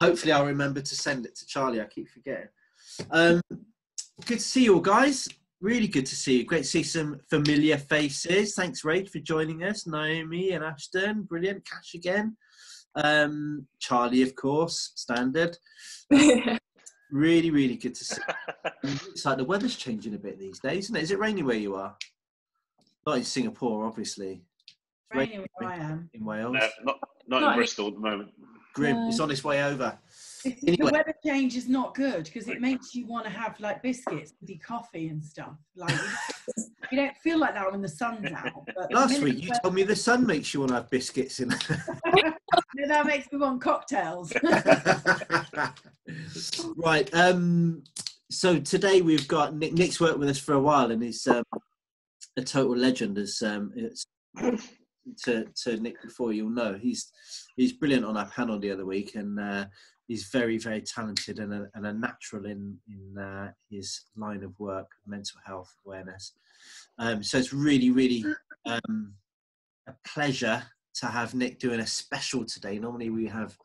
Hopefully I'll remember to send it to Charlie. I keep forgetting. Good to see you all, guys. Really good to see you. Great to see some familiar faces. Thanks, Rach, for joining us. Naomi and Ashton, brilliant. Cash again. Charlie, of course, standard. Really, really good to see you. It's like the weather's changing a bit these days, isn't it? Is it raining where you are? Not in Singapore, obviously. It's raining where I am. In Wales. No, not in Bristol at the moment. Grim. No. It's on its way over. Anyway. The weather change is not good because it makes you want to have like biscuits with your coffee and stuff. Like you don't feel like that when the sun's out. But last week you told me the sun makes you want to have biscuits in. No, that makes me want cocktails. Right. So today we've got Nick. Nick's worked with us for a while, and he's a total legend. As to Nick before, you'll know he's brilliant on our panel the other week, and he's very, very talented and a natural in his line of work, mental health awareness. So it's really, really a pleasure to have Nick doing a special today. Normally we have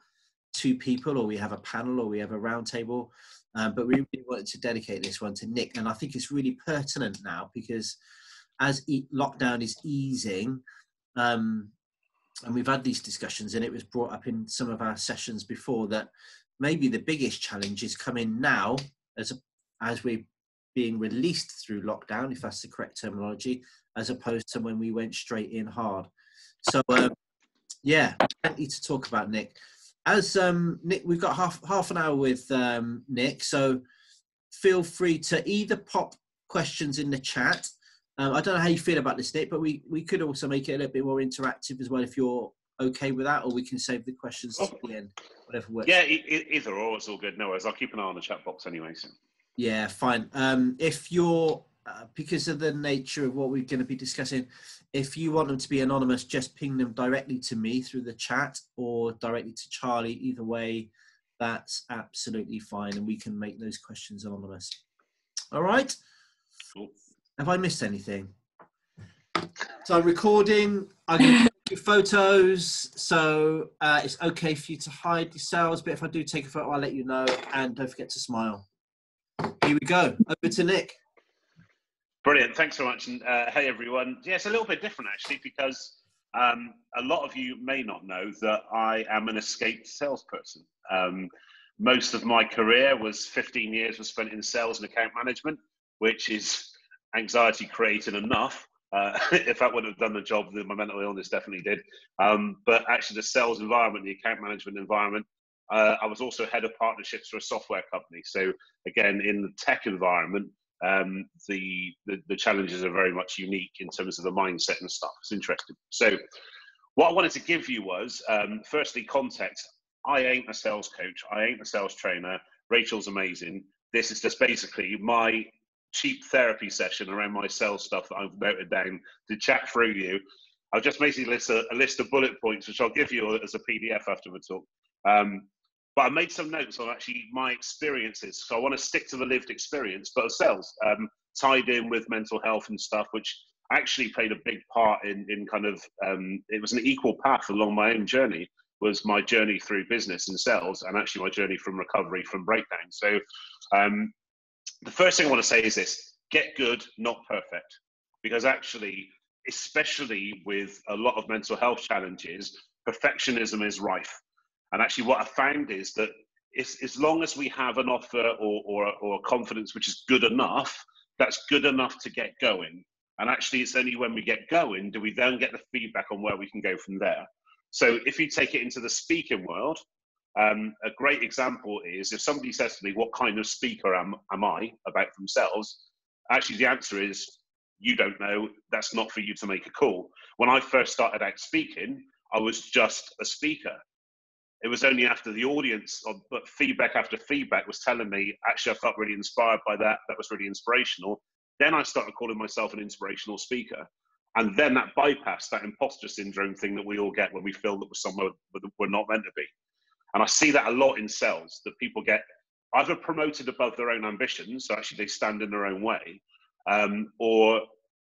two people, or we have a panel, or we have a round table, but we really wanted to dedicate this one to Nick. And I think it's really pertinent now because as lockdown is easing, and we've had these discussions, and it was brought up in some of our sessions before, that maybe the biggest challenge is coming now as we're being released through lockdown, if that's the correct terminology, as opposed to when we went straight in hard. So yeah, plenty to talk about, Nick. As Nick, we've got half an hour with Nick, so feel free to either pop questions in the chat. I don't know how you feel about this, Nick, but we could also make it a little bit more interactive as well if you're okay with that, or we can save the questions to the end, whatever works. Yeah, either or, it's all good. No worries. I'll keep an eye on the chat box anyway. So. Yeah, fine. If you're, because of the nature of what we're going to be discussing, if you want them to be anonymous, just ping them directly to me through the chat or directly to Charlie. Either way, that's absolutely fine, and we can make those questions anonymous. All right? Cool. Have I missed anything? So I'm recording. I'm going to do photos, so it's okay for you to hide yourselves, but if I do take a photo, I'll let you know, and don't forget to smile. Here we go. Over to Nick. Brilliant. Thanks so much. And hey, everyone. Yeah, it's a little bit different, actually, because a lot of you may not know that I am an escaped salesperson. Most of my career was 15 years was spent in sales and account management, which is anxiety created enough. If that would have done the job, then my mental illness definitely did. But actually the sales environment, the account management environment, I was also head of partnerships for a software company. So again, in the tech environment, the challenges are very much unique in terms of the mindset and stuff. It's interesting. So what I wanted to give you was, firstly, context. I ain't a sales coach. I ain't a sales trainer. Rachel's amazing. This is just basically my cheap therapy session around my sales stuff that I've noted down to chat through you. I'll just basically list a list of bullet points, which I'll give you as a PDF after the talk. But I made some notes on actually my experiences. So I want to stick to the lived experience, but of sales, tied in with mental health and stuff, which actually played a big part in kind of, it was an equal path along my own journey, was my journey through business and sales, and actually my journey from recovery from breakdown. So the first thing I want to say is this: get good, not perfect. Because actually, especially with a lot of mental health challenges, perfectionism is rife. And actually what I found is that as long as we have an offer or confidence which is good enough, that's good enough to get going. And actually it's only when we get going do we then get the feedback on where we can go from there. So if you take it into the speaking world, a great example is if somebody says to me, what kind of speaker am I about themselves? Actually, the answer is, you don't know. That's not for you to make a call. When I first started out speaking, I was just a speaker. It was only after the audience, but feedback after feedback was telling me, actually, I felt really inspired by that. That was really inspirational. Then I started calling myself an inspirational speaker. And then that bypassed that imposter syndrome thing that we all get when we feel that we're somewhere we're not meant to be. And I see that a lot in sales, that people get either promoted above their own ambitions, so actually they stand in their own way, or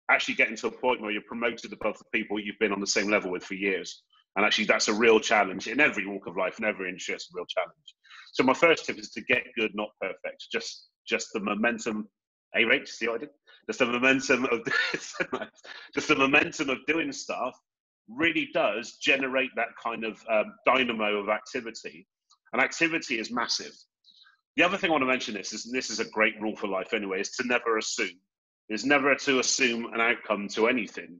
actually getting to a point where you're promoted above the people you've been on the same level with for years. And actually that's a real challenge in every walk of life, in every industry. It's a real challenge. So my first tip is to get good, not perfect. Just the momentum. Hey, Rach, see what I did? Just the momentum of just the momentum of doing stuff really does generate that kind of dynamo of activity, and activity is massive. The other thing I want to mention this is a great rule for life anyway, is to never assume. Is never to assume an outcome to anything,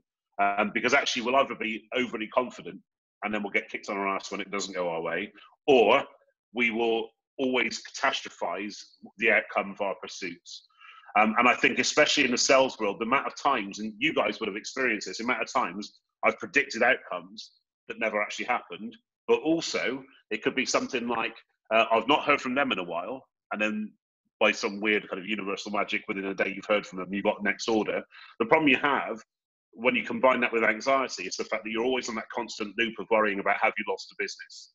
because actually we'll either be overly confident and then we'll get kicked on our ass when it doesn't go our way, or we will always catastrophize the outcome of our pursuits. And I think especially in the sales world, the amount of times, and you guys would have experienced this, the amount of times I've predicted outcomes that never actually happened, but also it could be something like, I've not heard from them in a while, and then by some weird kind of universal magic within a day you've heard from them, you've got next order. The problem you have when you combine that with anxiety is the fact that you're always on that constant loop of worrying about, have you lost a business?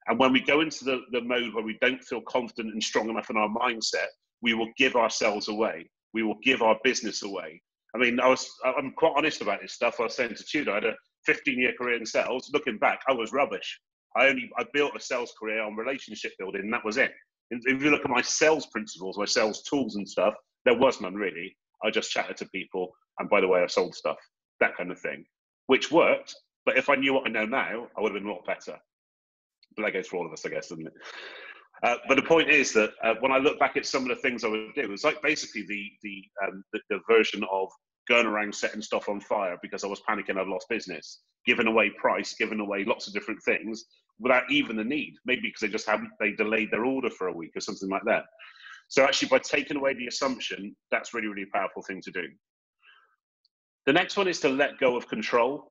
And when we go into the mode where we don't feel confident and strong enough in our mindset, we will give ourselves away. We will give our business away. I mean, I'm quite honest about this stuff. I was saying to Tudor, I had a 15-year career in sales. Looking back, I was rubbish. I built a sales career on relationship building, and that was it. If you look at my sales principles, my sales tools and stuff, there was none really. I just chatted to people, and by the way, I sold stuff, that kind of thing, which worked. But if I knew what I know now, I would have been a lot better. But that goes for all of us, I guess, doesn't it? But the point is that when I look back at some of the things I would do, it was like basically the version of going around setting stuff on fire because I was panicking I'd lost business, giving away price, giving away lots of different things without even the need, maybe because they delayed their order for a week or something like that. So actually by taking away the assumption, that's really, really powerful thing to do. The next one is to let go of control.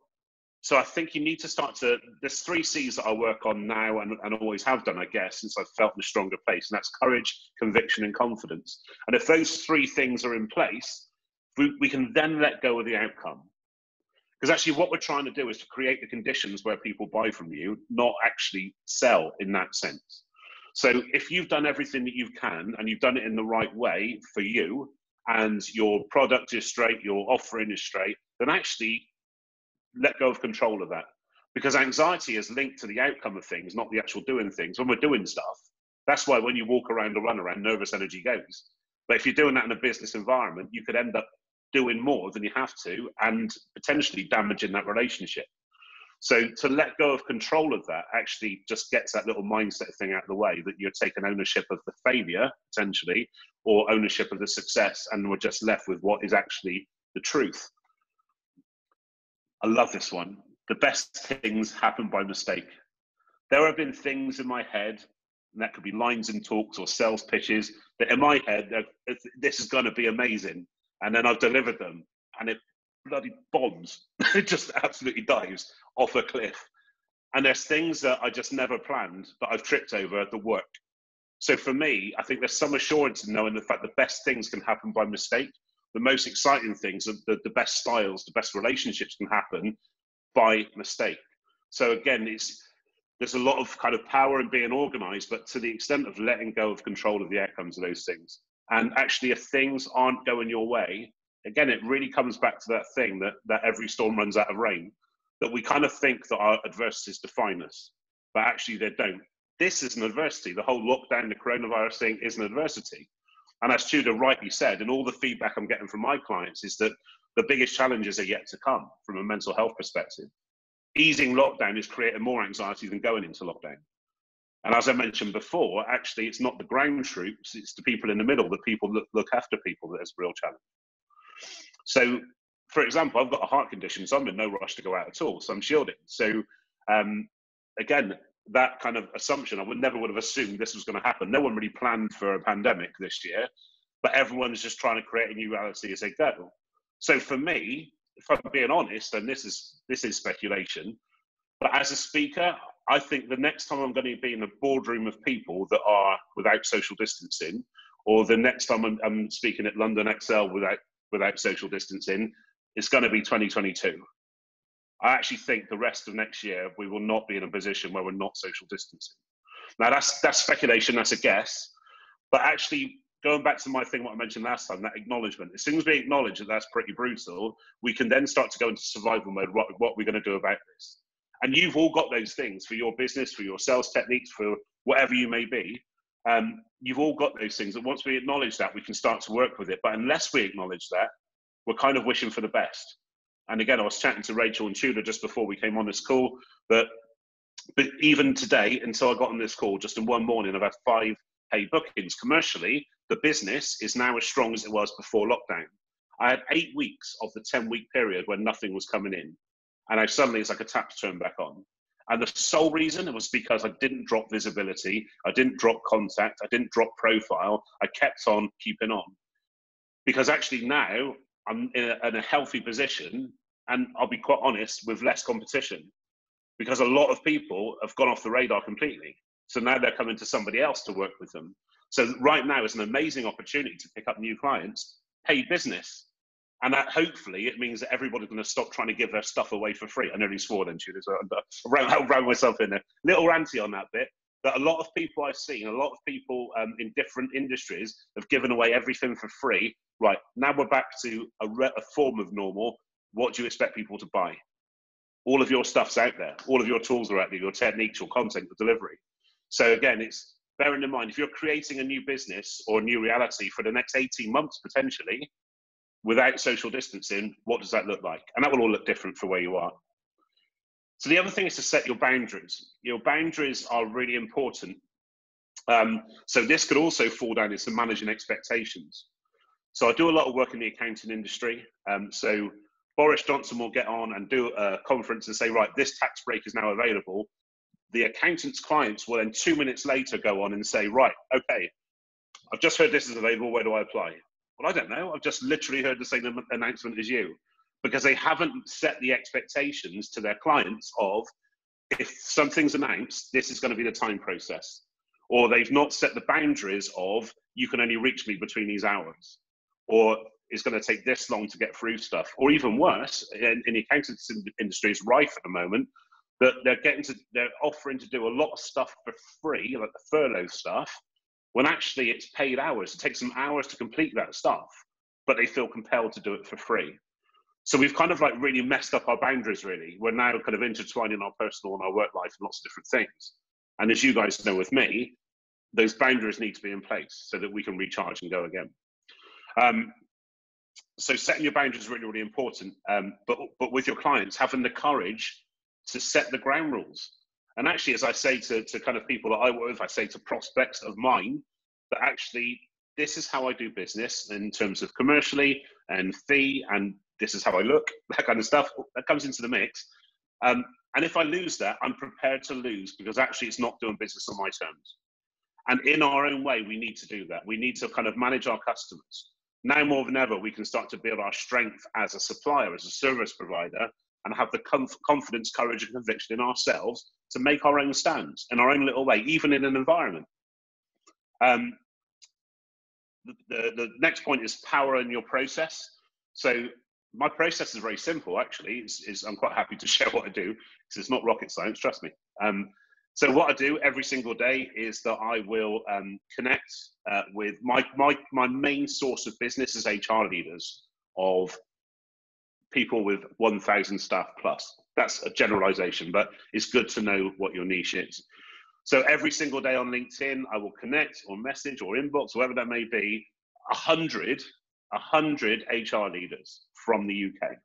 So I think you need to there's 3 C's that I work on now and always have done, I guess, since I've felt in a stronger place. And that's courage, conviction, and confidence. And if those 3 things are in place, we can then let go of the outcome. Because actually what we're trying to do is to create the conditions where people buy from you, not actually sell in that sense. So if you've done everything that you can and you've done it in the right way for you, and your product is straight, your offering is straight, then actually let go of control of that, because anxiety is linked to the outcome of things, not the actual doing things. When we're doing stuff, that's why when you walk around or run around, nervous energy goes. But if you're doing that in a business environment, you could end up doing more than you have to and potentially damaging that relationship. So to let go of control of that actually just gets that little mindset thing out of the way, that you're taking ownership of the failure potentially, or ownership of the success, and we're just left with what is actually the truth. I love this one. The best things happen by mistake. There have been things in my head, and that could be lines in talks or sales pitches, that in my head, this is going to be amazing. And then I've delivered them, and it bloody bombs. It just absolutely dives off a cliff. And there's things that I just never planned, but I've tripped over the work. So for me, I think there's some assurance in knowing the fact the best things can happen by mistake. The most exciting things, the best styles, the best relationships can happen by mistake. So again, there's a lot of kind of power in being organized, but to the extent of letting go of control of the outcomes of those things. And actually, if things aren't going your way, again, it really comes back to that thing that every storm runs out of rain, that we kind of think that our adversities define us, but actually they don't. This is an adversity. The whole lockdown, the coronavirus thing is an adversity. And as Tudor rightly said, and all the feedback I'm getting from my clients is that the biggest challenges are yet to come from a mental health perspective. Easing lockdown is creating more anxiety than going into lockdown. And as I mentioned before, actually, it's not the ground troops, it's the people in the middle, the people that look after people, that is a real challenge. So, for example, I've got a heart condition, so I'm in no rush to go out at all, so I'm shielding. So, again, that kind of assumption, I never would have assumed this was going to happen. No one really planned for a pandemic this year, but everyone's just trying to create a new reality as they go. So for me, if I'm being honest, and this is speculation, but as a speaker, I think the next time I'm going to be in a boardroom of people that are without social distancing, or the next time I'm speaking at London XL without social distancing, it's going to be 2022. I actually think the rest of next year, we will not be in a position where we're not social distancing. Now, that's speculation, that's a guess. But actually, going back to my thing, what I mentioned last time, that acknowledgement. As soon as we acknowledge that that's pretty brutal, we can then start to go into survival mode. What we're going to do about this? And you've all got those things for your business, for your sales techniques, for whatever you may be. You've all got those things, and once we acknowledge that, we can start to work with it. But unless we acknowledge that, we're kind of wishing for the best. And again, I was chatting to Rachel and Tudor just before we came on this call, but even today, until I got on this call, just in one morning, I've had 5 paid bookings. Commercially, the business is now as strong as it was before lockdown. I had 8 weeks of the 10-week period when nothing was coming in. And now suddenly it's like a tap turned back on. And the sole reason, it was because I didn't drop visibility, I didn't drop contact, I didn't drop profile, I kept on keeping on. Because actually now I'm in a healthy position, and I'll be quite honest, with less competition. Because a lot of people have gone off the radar completely. So now they're coming to somebody else to work with them. So right now is an amazing opportunity to pick up new clients, paid business. And that hopefully it means that everybody's going to stop trying to give their stuff away for free. I nearly swore then, Tudor, so I ran myself in there. Little ranty on that bit. That a lot of people I've seen, a lot of people in different industries have given away everything for free. Right, now we're back to a form of normal. What do you expect people to buy? All of your stuff's out there. All of your tools are out there, your techniques, your content, your delivery. So again, it's bearing in mind, if you're creating a new business or a new reality for the next 18 months, potentially, without social distancing, what does that look like? And that will all look different for where you are. So the other thing is to set your boundaries. Your boundaries are really important. So this could also fall down into managing expectations. So I do a lot of work in the accounting industry. So Boris Johnson will get on and do a conference and say, right, this tax break is now available. The accountant's clients will then 2 minutes later go on and say, right, okay, I've just heard this is available, where do I apply? Well, I don't know. I've just literally heard the same announcement as you, because they haven't set the expectations to their clients of, if something's announced, this is going to be the time process. Or they've not set the boundaries of, you can only reach me between these hours. Or it's going to take this long to get through stuff. Or even worse, in the accountancy industry, is rife at the moment, that they're offering to do a lot of stuff for free, like the furlough stuff, when actually it's paid hours. It takes them hours to complete that stuff, but they feel compelled to do it for free. So we've kind of like really messed up our boundaries, really. We're now kind of intertwining our personal and our work life and lots of different things. And as you guys know with me, those boundaries need to be in place so that we can recharge and go again. So setting your boundaries is really, really important. But with your clients, having the courage to set the ground rules. And actually, as I say to kind of people that I work with, I say to prospects of mine, that actually, this is how I do business in terms of commercially and fee, and this is how I look, that kind of stuff, that comes into the mix. And if I lose that, I'm prepared to lose, because actually it's not doing business on my terms. And in our own way, we need to do that. We need to kind of manage our customers. Now more than ever, we can start to build our strength as a supplier, as a service provider, and have the confidence, courage, and conviction in ourselves to make our own stands in our own little way, even in an environment. The next point is power in your process. So my process is very simple, actually. I'm quite happy to share what I do, because it's not rocket science, trust me. So what I do every single day is that I will connect with my main source of business is HR leaders of people with 1,000 staff plus. That's a generalization, but it's good to know what your niche is. So every single day on LinkedIn, I will connect or message or inbox, whatever that may be, 100 HR leaders from the UK.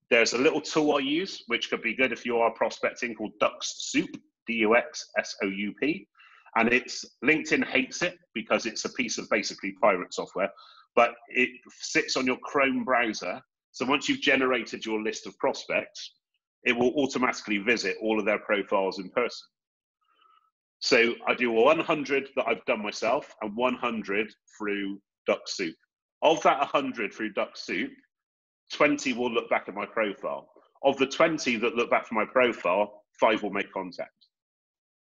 There's a little tool I use, which could be good if you are prospecting, called DuxSoup, D-U-X-S-O-U-P. And LinkedIn hates it because it's a piece of basically pirate software, but it sits on your Chrome browser. So once you've generated your list of prospects, it will automatically visit all of their profiles in person. So I do 100 that I've done myself and 100 through DuxSoup. Of that 100 through DuxSoup, 20 will look back at my profile. Of the 20 that look back for my profile, 5 will make contact.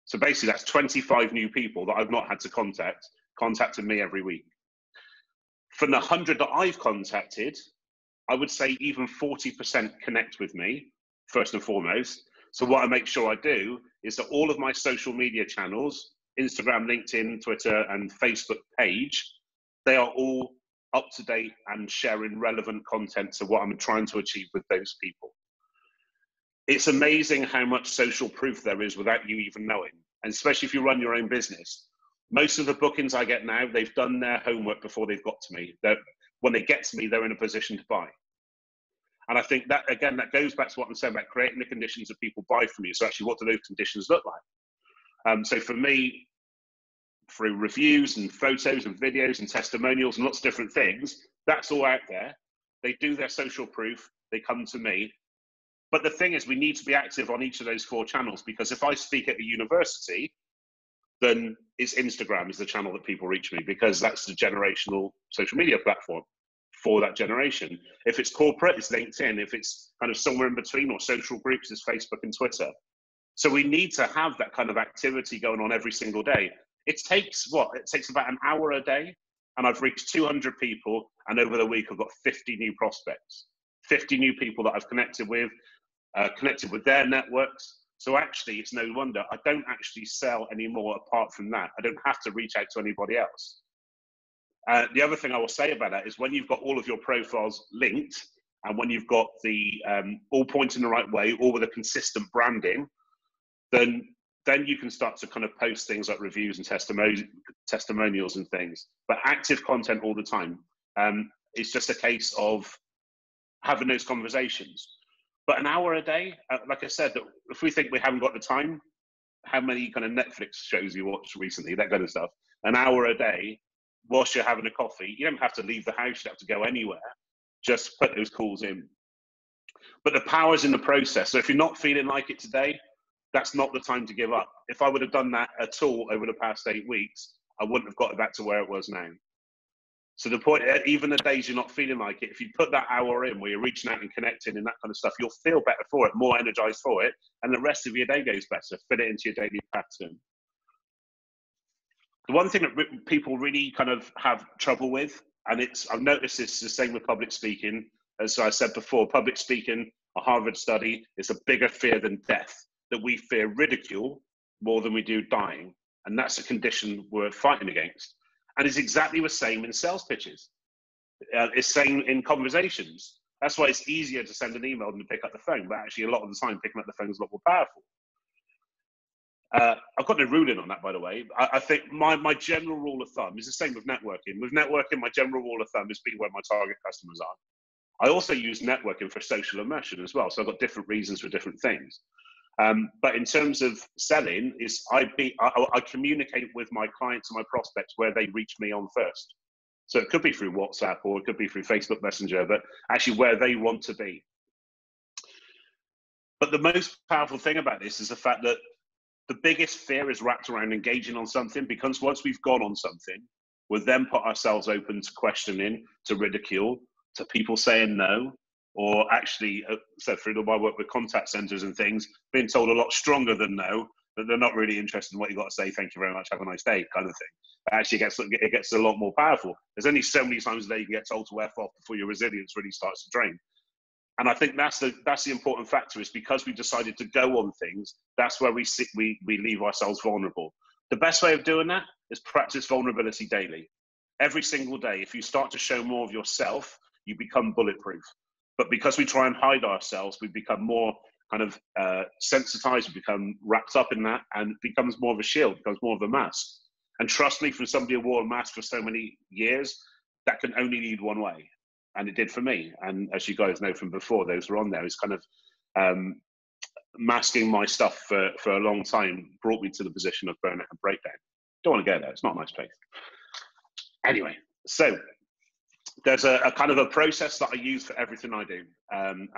So basically that's 25 new people that I've not had to contacting me every week. From the 100 that I've contacted, I would say even 40% connect with me, first and foremost. So what I make sure I do is that all of my social media channels, Instagram, LinkedIn, Twitter, and Facebook page, they are all up to date and sharing relevant content to what I'm trying to achieve with those people. It's amazing how much social proof there is without you even knowing. and especially if you run your own business, most of the bookings I get now, they've done their homework before they've got to me. When they get to me, they're in a position to buy. And I think that, again, that goes back to what I'm saying about creating the conditions that people buy from you. So actually, what do those conditions look like? So for me, through reviews and photos and videos and testimonials and lots of different things, that's all out there. They do their social proof, they come to me. But the thing is, we need to be active on each of those 4 channels, because if I speak at the university, then it's Instagram is the channel that people reach me, because that's the generational social media platform for that generation. If it's corporate, it's LinkedIn. If it's kind of somewhere in between or social groups, it's Facebook and Twitter. So we need to have that kind of activity going on every single day. It takes about an hour a day, and I've reached 200 people, and over the week I've got 50 new prospects, 50 new people that I've connected with their networks. So actually, it's no wonder I don't actually sell anymore apart from that. I don't have to reach out to anybody else. The other thing I will say about that is when you've got all of your profiles linked, and when you've got the all pointing the right way, all with a consistent branding, then you can start to kind of post things like reviews and testimonials and things. But active content all the time. It's just a case of having those conversations. But an hour a day, like I said, if we think we haven't got the time, how many kind of Netflix shows you watched recently, that kind of stuff. An hour a day, whilst you're having a coffee, you don't have to leave the house, you don't have to go anywhere. Just put those calls in. But the power's in the process. So if you're not feeling like it today, that's not the time to give up. If I would have done that at all over the past 8 weeks, I wouldn't have got back to where it was now. So the point, even the days you're not feeling like it, if you put that hour in where you're reaching out and connecting and that kind of stuff, you'll feel better for it, more energized for it, and the rest of your day goes better. Fit it into your daily pattern. The one thing that people really kind of have trouble with, and I've noticed this is the same with public speaking. As I said before, public speaking, a Harvard study, is a bigger fear than death, that we fear ridicule more than we do dying. And that's a condition we're fighting against. And it's exactly the same in sales pitches. It's same in conversations. That's why it's easier to send an email than to pick up the phone. But actually, a lot of the time, picking up the phone is a lot more powerful. I've got no ruling on that, by the way. I think my general rule of thumb is the same with networking. With networking, my general rule of thumb is be where my target customers are. I also use networking for social immersion as well. So I've got different reasons for different things. But in terms of selling, I communicate with my clients and my prospects where they reach me on first. So it could be through WhatsApp or it could be through Facebook Messenger, but actually where they want to be. But the most powerful thing about this is the fact that the biggest fear is wrapped around engaging on something, because once we've gone on something, we'll then put ourselves open to questioning, to ridicule, to people saying no, or actually, so through my work with contact centers and things, being told a lot stronger than no, that they're not really interested in what you've got to say, thank you very much, have a nice day, kind of thing. But actually, it gets a lot more powerful. There's only so many times a day you can get told to F off before your resilience really starts to drain. And I think that's the important factor, is because we decided to go on things, that's where we leave ourselves vulnerable. The best way of doing that is practice vulnerability daily. Every single day, if you start to show more of yourself, you become bulletproof. But because we try and hide ourselves, we become more kind of sensitized, we become wrapped up in that, and it becomes more of a shield, becomes more of a mask. And trust me, from somebody who wore a mask for so many years, that can only lead one way. And it did for me. And as you guys know from before, those were on there. It's kind of masking my stuff for a long time brought me to the position of burnout and breakdown. Don't want to go there. It's not a nice place. Anyway, so there's a kind of a process that I use for everything I do. And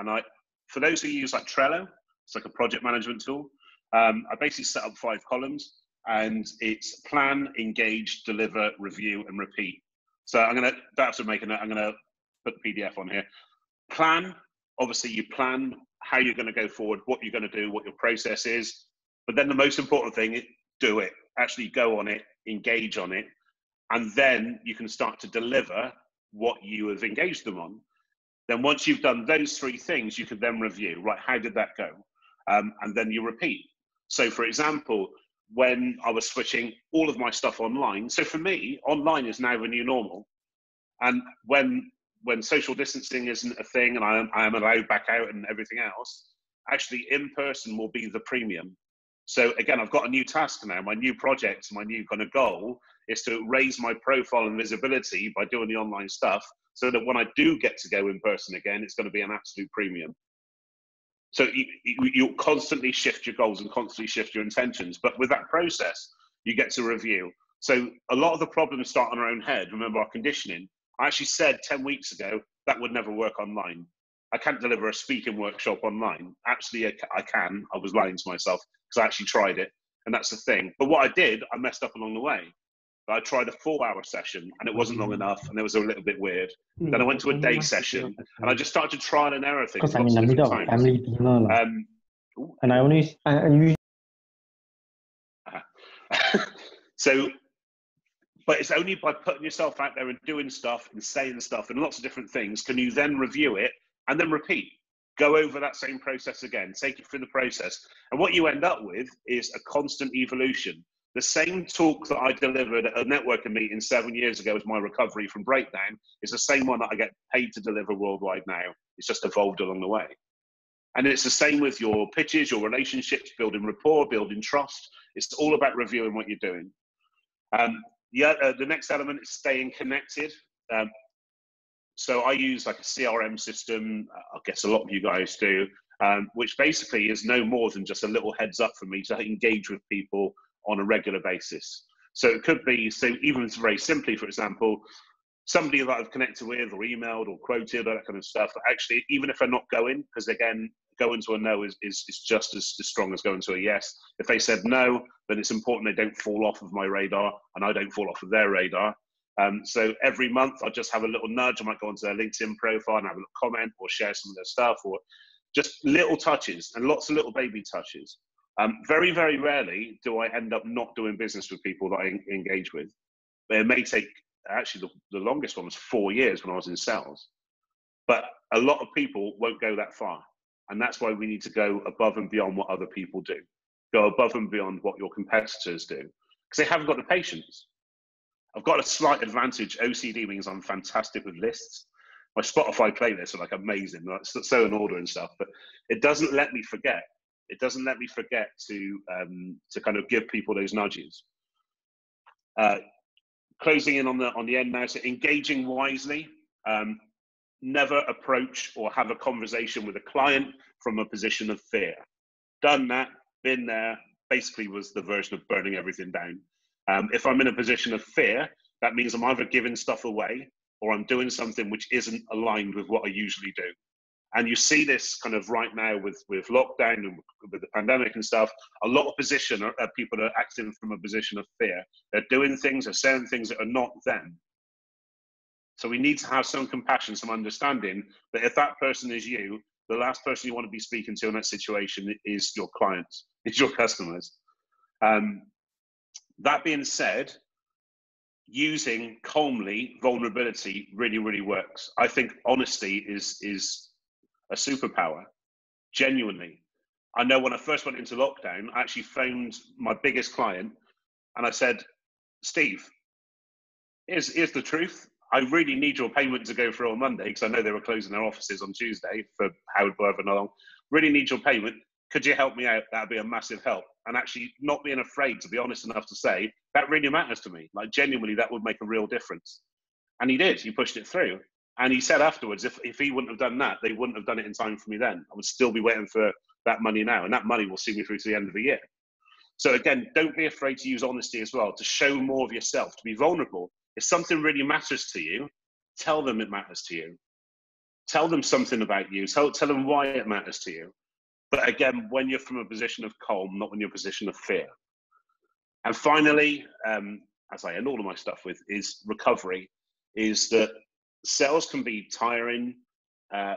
for those who use like Trello, it's like a project management tool. I basically set up 5 columns, and it's plan, engage, deliver, review, and repeat. So I'm going to put the PDF on here. Plan, obviously you plan how you're going to go forward, what you're going to do, what your process is. But then the most important thing is do it. Actually go on it, engage on it. And then you can start to deliver what you have engaged them on. Then once you've done those 3 things, you can then review, right, how did that go? And then you repeat. So for example, when I was switching all of my stuff online, so for me, online is now the new normal. And when social distancing isn't a thing and I am allowed back out and everything else, actually in person will be the premium. So again, I've got a new task now. My new project, my new kind of goal is to raise my profile and visibility by doing the online stuff, so that when I do get to go in person again, it's going to be an absolute premium. So you'll constantly shift your goals and constantly shift your intentions. But with that process, you get to review. So a lot of the problems start on our own head. Remember our conditioning. I actually said 10 weeks ago that would never work online. I can't deliver a speaking workshop online. Actually, I can. I was lying to myself because I actually tried it. And that's the thing. But what I did, I messed up along the way. I tried a 4-hour session and it wasn't long enough and it was a little bit weird. Then I went to a day session and I just started to trial and error things. Because I'm in the middle of a family dinner. And I usually so, but it's only by putting yourself out there and doing stuff and saying stuff and lots of different things can you then review it and then repeat. Go over that same process again, take it through the process. And what you end up with is a constant evolution. The same talk that I delivered at a networking meeting 7 years ago as my recovery from breakdown is the same one that I get paid to deliver worldwide now. It's just evolved along the way. And it's the same with your pitches, your relationships, building rapport, building trust. It's all about reviewing what you're doing. The next element is staying connected. So I use like a CRM system, I guess a lot of you guys do, which basically is no more than just a little heads up for me to engage with people on a regular basis. So it could be, so even very simply, for example, somebody that I've connected with or emailed or quoted, all that kind of stuff, actually, even if they're not going, because again, going to a no is just as strong as going to a yes. If they said no, then it's important they don't fall off of my radar and I don't fall off of their radar. So every month I'll just have a little nudge. I might go onto their LinkedIn profile and have a little comment or share some of their stuff, or just little touches and lots of little baby touches. Very, very rarely do I end up not doing business with people that I engage with. It may take, actually the longest one was 4 years when I was in sales. But a lot of people won't go that far. And that's why we need to go above and beyond what other people do. Go above and beyond what your competitors do. Because they haven't got the patience. I've got a slight advantage. OCD means I'm fantastic with lists. My Spotify playlists are like amazing. It's so in order and stuff. But it doesn't let me forget. It doesn't let me forget to kind of give people those nudges. Closing in on the end now, so engaging wisely. Never approach or have a conversation with a client from a position of fear. Done that, been there, basically was the version of burning everything down. If I'm in a position of fear, that means I'm either giving stuff away or I'm doing something which isn't aligned with what I usually do. And you see this kind of right now with lockdown and with the pandemic and stuff, a lot of people are acting from a position of fear. They're doing things, they're saying things that are not them. So we need to have some compassion, some understanding that if that person is you, the last person you want to be speaking to in that situation is your clients, it's your customers. That being said, using calmly vulnerability really, really works. I think honesty is a superpower, genuinely. I know when I first went into lockdown, I actually phoned my biggest client and I said, Steve, here's the truth. I really need your payment to go through on Monday because I know they were closing their offices on Tuesday for however long. Really need your payment. Could you help me out? That'd be a massive help. And actually not being afraid to be honest enough to say, that really matters to me. Like genuinely, that would make a real difference. And he did, he pushed it through. And he said afterwards, if he wouldn't have done that, they wouldn't have done it in time for me then. I would still be waiting for that money now. And that money will see me through to the end of the year. So again, don't be afraid to use honesty as well, to show more of yourself, to be vulnerable. If something really matters to you, tell them it matters to you. Tell them something about you. Tell them why it matters to you. But again, when you're from a position of calm, not when you're in a position of fear. And finally, as I end all of my stuff with, is recovery, is that sales can be tiring,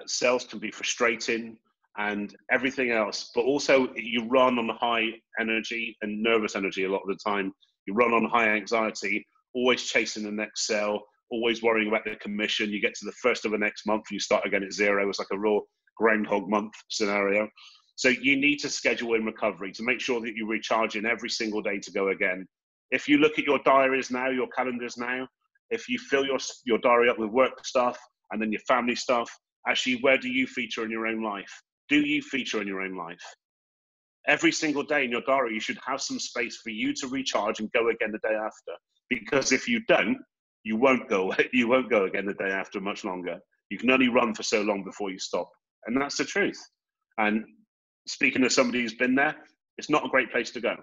sales can be frustrating and everything else, but also you run on high energy and nervous energy a lot of the time. You run on high anxiety, always chasing the next sale, always worrying about the commission. You get to the first of the next month, you start again at zero. It's like a raw Groundhog Month scenario. So you need to schedule in recovery to make sure that you recharge in every single day to go again. If you look at your diaries now, your calendars now, if you fill your diary up with work stuff and then your family stuff, actually, where do you feature in your own life? Do you feature in your own life? Every single day in your diary, you should have some space for you to recharge and go again the day after. Because if you don't, you won't go. You won't go again the day after much longer. You can only run for so long before you stop, and that's the truth. And speaking of somebody who's been there, it's not a great place to go.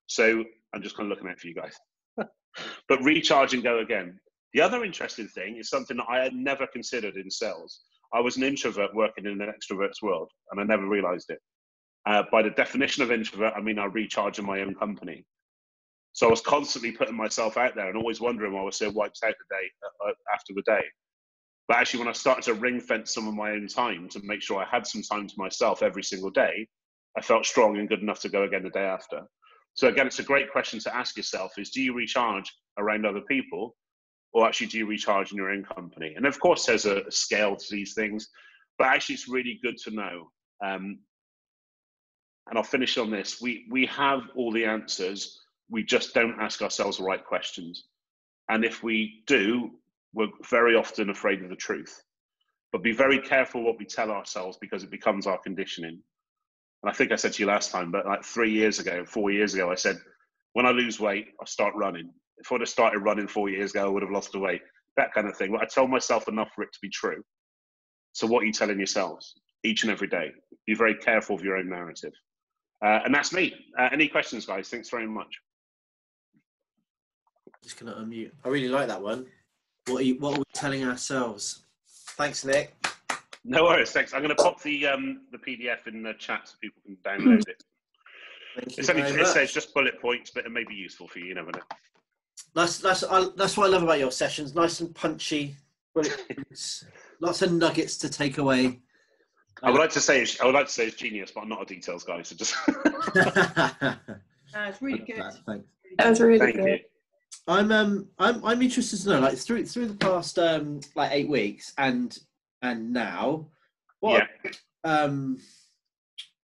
So I'm just kind of looking out for you guys. But recharge and go again. The other interesting thing is something that I had never considered in sales. I was an introvert working in an extrovert's world, and I never realized it. By the definition of introvert, I mean I recharge in my own company. So I was constantly putting myself out there and always wondering why I was so wiped out the day after the day. But actually, when I started to ring fence some of my own time to make sure I had some time to myself every single day, I felt strong and good enough to go again the day after. So again, it's a great question to ask yourself is, do you recharge around other people, or actually do you recharge in your own company? And of course, there's a scale to these things, but actually it's really good to know. And I'll finish on this. We have all the answers. We just don't ask ourselves the right questions. And if we do, we're very often afraid of the truth. But be very careful what we tell ourselves, because it becomes our conditioning. And I think I said to you last time, but like 4 years ago, I said, when I lose weight, I'll start running. If I'd have started running 4 years ago, I would have lost the weight. That kind of thing. But I told myself enough for it to be true. So what are you telling yourselves each and every day? Be very careful of your own narrative. And that's me. Any questions, guys? Thanks very much. Just gonna unmute. I really like that one. What are we telling ourselves? Thanks, Nick. No worries, thanks. I'm going to pop the PDF in the chat so people can download it. It says just bullet points, but it may be useful for you. You never know. That's what I love about your sessions. Nice and punchy. Lots of nuggets to take away. I would like to say it's genius, but I'm not a details guy, so just. It's really good. Thanks. That was really Thank good. you. I'm interested to know, like through the past like 8 weeks and now, what are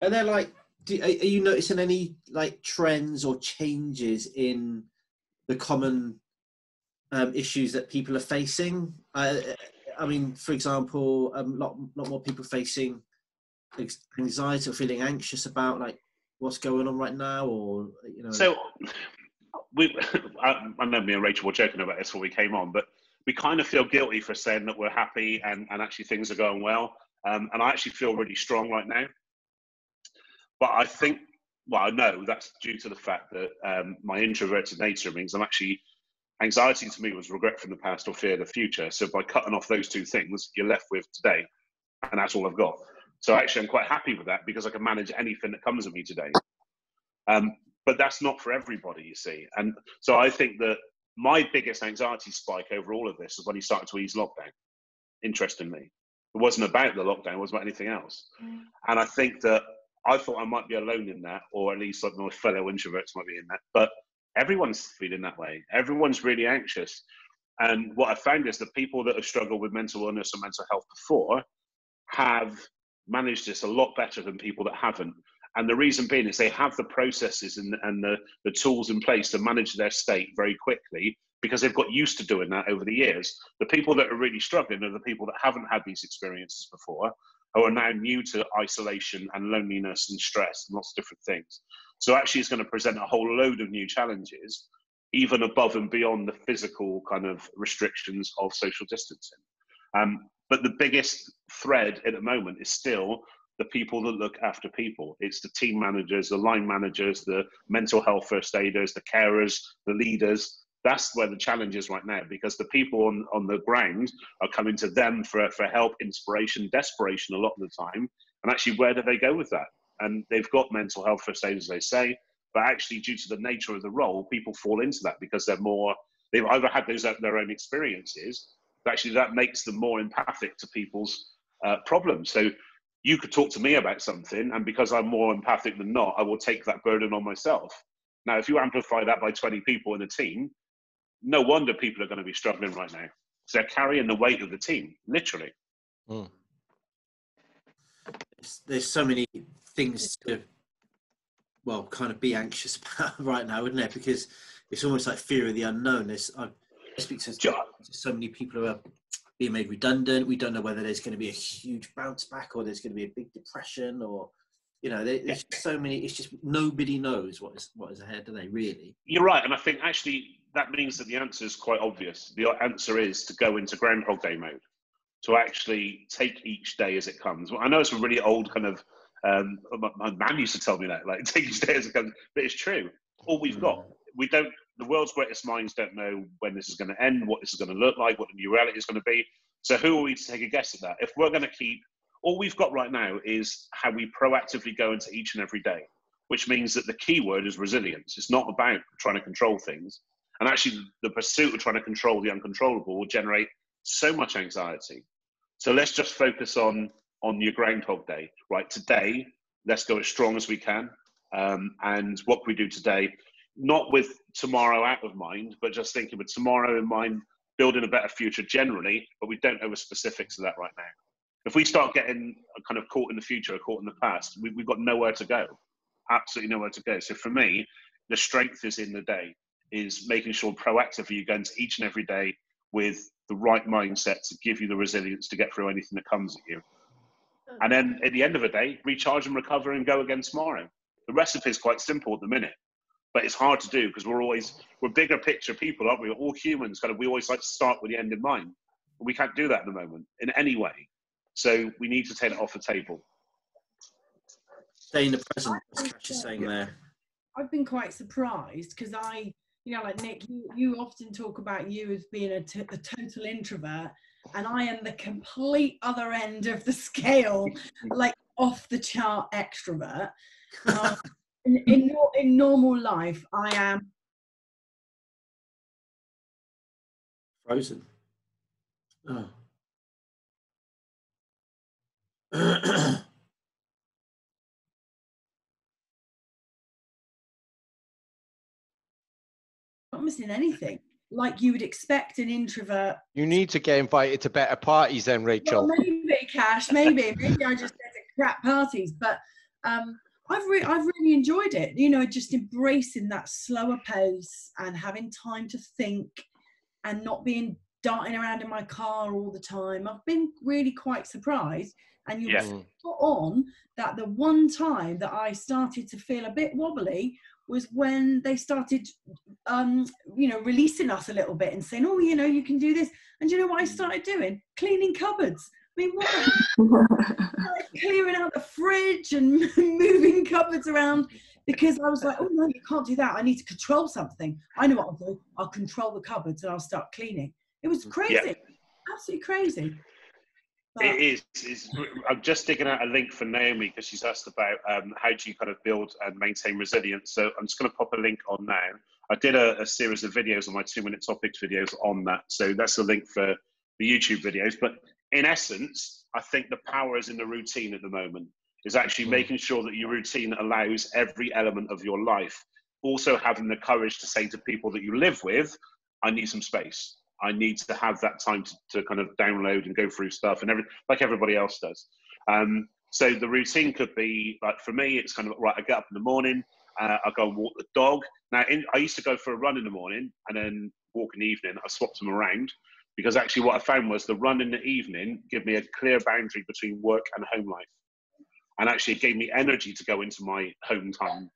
there like? Are you noticing any like trends or changes in the common issues that people are facing? I mean, for example, a lot more people facing anxiety or feeling anxious about like what's going on right now, or you know. So I know me and Rachel were joking about this before we came on, but we kind of feel guilty for saying that we're happy and actually things are going well. And I actually feel really strong right now. But I think, well, I know that's due to the fact that my introverted nature means anxiety to me was regret from the past or fear of the future. So by cutting off those two things, you're left with today, and that's all I've got. So actually, I'm quite happy with that because I can manage anything that comes at me today. But that's not for everybody, you see. And so I think that my biggest anxiety spike over all of this is when he started to ease lockdown, interestingly. It wasn't about the lockdown, it wasn't about anything else. And I think that I thought I might be alone in that, or at least like my fellow introverts might be in that. But everyone's feeling that way. Everyone's really anxious. And what I found is the people that have struggled with mental illness or mental health before have managed this a lot better than people that haven't. And the reason being is they have the processes and the tools in place to manage their state very quickly because they've got used to doing that over the years. The people that are really struggling are the people that haven't had these experiences before, who are now new to isolation and loneliness and stress and lots of different things. So actually it's going to present a whole load of new challenges, even above and beyond the physical kind of restrictions of social distancing. But the biggest thread at the moment is still the people that look after people. It's the team managers, the line managers, the mental health first aiders, the carers, the leaders. That's where the challenge is right now, because the people on the ground are coming to them for help, inspiration, desperation a lot of the time. And actually, where do they go with that? And they've got mental health first aiders, they say, but actually due to the nature of the role, people fall into that because they've either had their own experiences, but actually that makes them more empathic to people's problems. So you could talk to me about something, and because I'm more empathic than not, I will take that burden on myself. Now, if you amplify that by 20 people in a team, no wonder people are going to be struggling right now. So they're carrying the weight of the team, literally. There's so many things to, well, kind of be anxious about right now, isn't it? Because it's almost like fear of the unknown. I speak to so many people who are being made redundant. We don't know whether there's going to be a huge bounce back or there's going to be a big depression, or You know, there's just so many. It's just nobody knows what is ahead, do they? Really? You're right, and I think actually that means that the answer is quite obvious. The answer is to go into Groundhog Day mode, to actually take each day as it comes. Well, I know it's a really old kind of. My man used to tell me that, like, take each day as it comes, but it's true. All we've got, we don't. The world's greatest minds don't know when this is going to end, what this is going to look like, what the new reality is going to be. So who are we to take a guess at that? If we're going to keep, all we've got right now is how we proactively go into each and every day, which means that the key word is resilience. It's not about trying to control things. And actually, the pursuit of trying to control the uncontrollable will generate so much anxiety. So let's just focus on your Groundhog Day. Right, today, let's go as strong as we can. And what can we do today? Not with tomorrow out of mind, but just thinking with tomorrow in mind, building a better future generally, but we don't know the specifics of that right now. If we start getting kind of caught in the future or caught in the past, we've got nowhere to go, absolutely nowhere to go. So for me, the strength is in the day, is making sure proactively you go into each and every day with the right mindset to give you the resilience to get through anything that comes at you. And then at the end of the day, recharge and recover and go again tomorrow. The recipe is quite simple at the minute, but it's hard to do because we're bigger picture people, aren't we? We're all humans, we always like to start with the end in mind. But we can't do that at the moment in any way. So we need to take it off the table. Stay in the present, as Cash is saying there. I've been quite surprised because like Nick, you often talk about you as being a total introvert, and I am the complete other end of the scale, like off the chart extrovert. In normal life, I am frozen. Oh. not missing anything. Like you would expect an introvert. You need to get invited to better parties then, Rachel. Well, maybe, Cash, maybe I just go to crap parties, but I've really enjoyed it. You know, just embracing that slower pace and having time to think and not being darting around in my car all the time. I've been really quite surprised. And you put on that the one time that I started to feel a bit wobbly was when they started, releasing us a little bit and saying, oh, you can do this. And you know what I started doing? Cleaning cupboards. I mean, like clearing out the fridge and moving cupboards around because I was like, oh, no, you can't do that. I need to control something. I know what I'll do. I'll control the cupboards and I'll start cleaning. It was crazy. Absolutely crazy. It is. I'm just digging out a link for Naomi because she's asked about how do you kind of build and maintain resilience. So I'm just going to pop a link on now. I did a series of videos on my 2-minute topics videos on that. So that's the link for the YouTube videos. But in essence, I think the power is in the routine at the moment, is actually making sure that your routine allows every element of your life. Also having the courage to say to people that you live with, I need some space. I need to have that time to kind of download and go through stuff and like everybody else does. So the routine could be, like for me, it's kind of, right, I get up in the morning, I go and walk the dog. Now, I used to go for a run in the morning and then walk in the evening. I swapped them around because actually what I found was the run in the evening gave me a clear boundary between work and home life. And actually it gave me energy to go into my home time